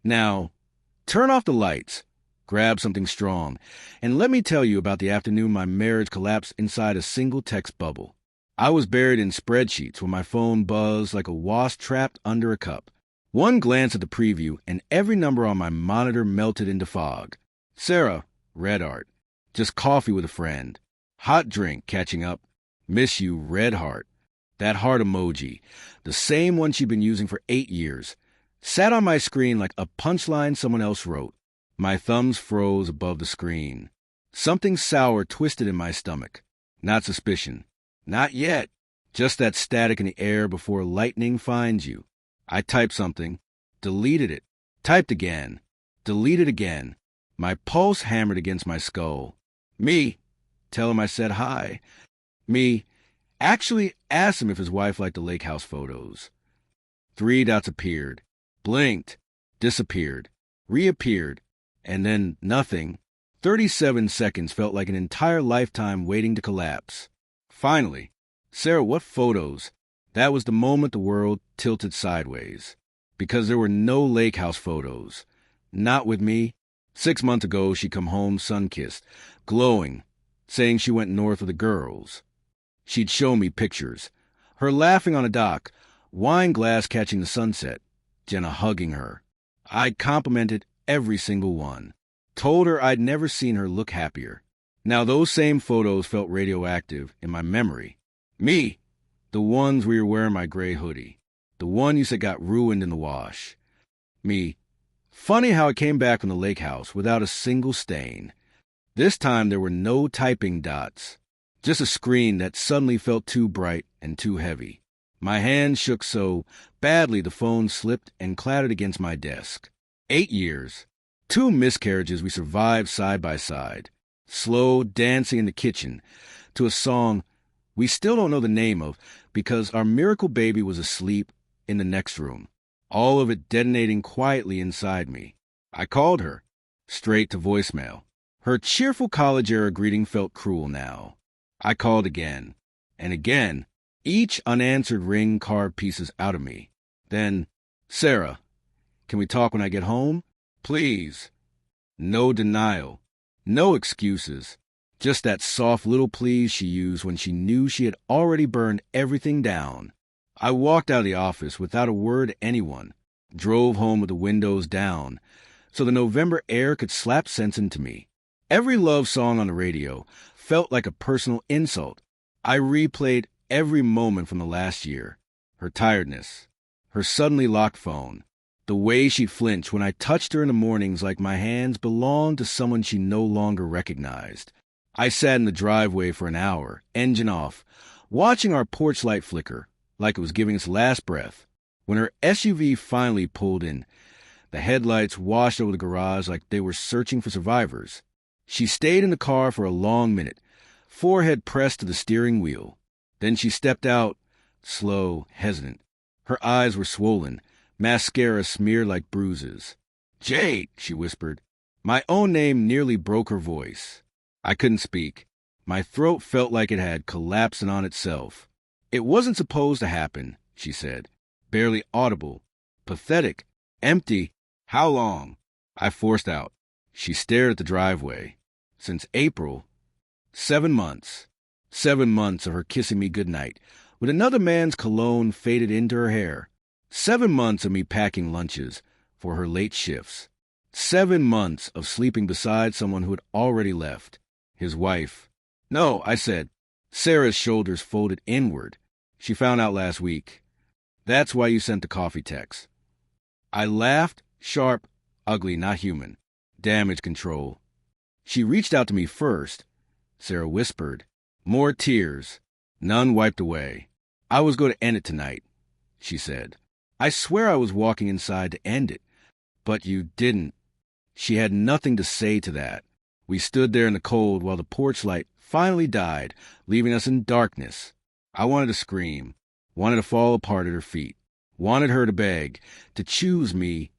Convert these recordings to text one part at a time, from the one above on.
Now, turn off the lights, grab something strong, and let me tell you about the afternoon my marriage collapsed inside a single text bubble. I was buried in spreadsheets when my phone buzzed like a wasp trapped under a cup. One glance at the preview, and every number on my monitor melted into fog. Sarah, red heart. Just coffee with a friend. Hot drink, catching up. Miss you, red heart. That heart emoji, the same one she'd been using for 8 years, sat on my screen like a punchline someone else wrote. My thumbs froze above the screen. Something sour twisted in my stomach. Not suspicion. Not yet. Just that static in the air before lightning finds you. I typed something, deleted it, typed again, deleted again. My pulse hammered against my skull. Me. Tell him I said hi. Me. Actually asked him if his wife liked the lake house photos. 3 dots appeared, blinked, disappeared, reappeared, and then nothing. 37 seconds felt like an entire lifetime waiting to collapse. Finally, Sarah, what photos? That was the moment the world tilted sideways. Because there were no lake house photos. Not with me. 6 months ago, she'd come home sun-kissed, glowing, saying she went north with the girls. She'd show me pictures. Her laughing on a dock, wine glass catching the sunset, Jenna hugging her. I'd complimented every single one. Told her I'd never seen her look happier. Now those same photos felt radioactive in my memory. Me! The ones where you're wearing my gray hoodie. The one you said got ruined in the wash. Me. Funny how it came back from the lake house without a single stain. This time there were no typing dots. Just a screen that suddenly felt too bright and too heavy. My hand shook so badly the phone slipped and clattered against my desk. 8 years. 2 miscarriages we survived side by side. Slow dancing in the kitchen to a song we still don't know the name of because our miracle baby was asleep in the next room. All of it detonating quietly inside me. I called her, straight to voicemail. Her cheerful college-era greeting felt cruel now. I called again, and again. Each unanswered ring carved pieces out of me. Then, Sarah, can we talk when I get home? Please. No denial. No excuses. Just that soft little please she used when she knew she had already burned everything down. I walked out of the office without a word to anyone, drove home with the windows down, so the November air could slap sense into me. Every love song on the radio felt like a personal insult. I replayed every moment from the last year. Her tiredness, her suddenly locked phone, the way she'd flinch when I touched her in the mornings like my hands belonged to someone she no longer recognized. I sat in the driveway for an hour, engine off, watching our porch light flicker like it was giving its last breath. When her SUV finally pulled in, the headlights washed over the garage like they were searching for survivors. She stayed in the car for a long minute, forehead pressed to the steering wheel. Then she stepped out, slow, hesitant. Her eyes were swollen, mascara smeared like bruises. "Jake," she whispered. My own name nearly broke her voice. I couldn't speak. My throat felt like it had collapsed in on itself. "It wasn't supposed to happen," she said, barely audible, pathetic, empty. "How long?" I forced out. She stared at the driveway. "Since April. 7 months. 7 months of her kissing me goodnight, with another man's cologne faded into her hair. 7 months of me packing lunches for her late shifts. 7 months of sleeping beside someone who had already left. His wife. "No," I said. Sarah's shoulders folded inward. "She found out last week. That's why you sent the coffee text." I laughed, sharp, ugly, not human. Damage control. She reached out to me first. Sarah whispered. More tears. None wiped away. "I was going to end it tonight," she said. I swear I was walking inside to end it. "But you didn't." She had nothing to say to that. We stood there in the cold while the porch light finally died, leaving us in darkness. I wanted to scream, wanted to fall apart at her feet, wanted her to beg, to choose me,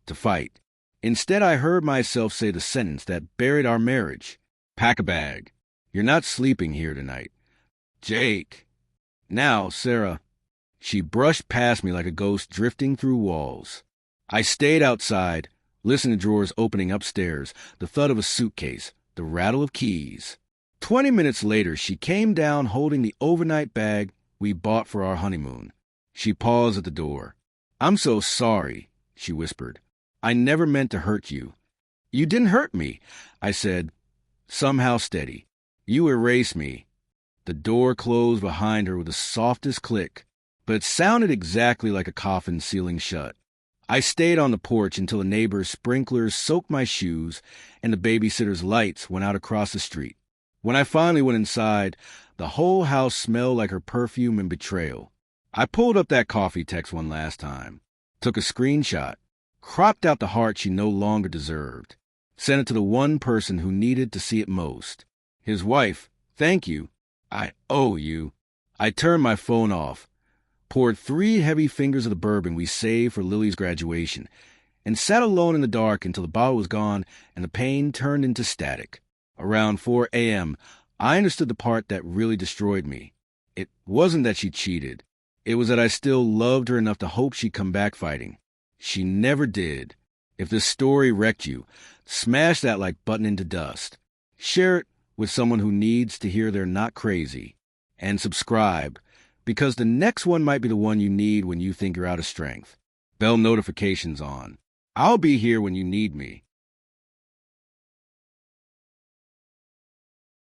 to fight. Instead, I heard myself say the sentence that buried our marriage. "Pack a bag. You're not sleeping here tonight." "Jake." "Now, Sarah." She brushed past me like a ghost drifting through walls. I stayed outside, Listen to drawers opening upstairs, the thud of a suitcase, the rattle of keys. 20 minutes later, she came down holding the overnight bag we bought for our honeymoon. She paused at the door. "I'm so sorry," she whispered. "I never meant to hurt you." "You didn't hurt me," I said, somehow steady. "You erased me." The door closed behind her with the softest click, but it sounded exactly like a coffin sealing shut. I stayed on the porch until the neighbor's sprinklers soaked my shoes and the babysitter's lights went out across the street. When I finally went inside, the whole house smelled like her perfume and betrayal. I pulled up that coffee text one last time, took a screenshot, cropped out the heart she no longer deserved, sent it to the one person who needed to see it most. His wife. "Thank you. I owe you." I turned my phone off, poured 3 heavy fingers of the bourbon we saved for Lily's graduation, and sat alone in the dark until the bottle was gone and the pain turned into static. Around 4 a.m., I understood the part that really destroyed me. It wasn't that she cheated. It was that I still loved her enough to hope she'd come back fighting. She never did. If this story wrecked you, smash that like button into dust. Share it with someone who needs to hear they're not crazy. And subscribe, because the next one might be the one you need when you think you're out of strength. Bell notifications on. I'll be here when you need me.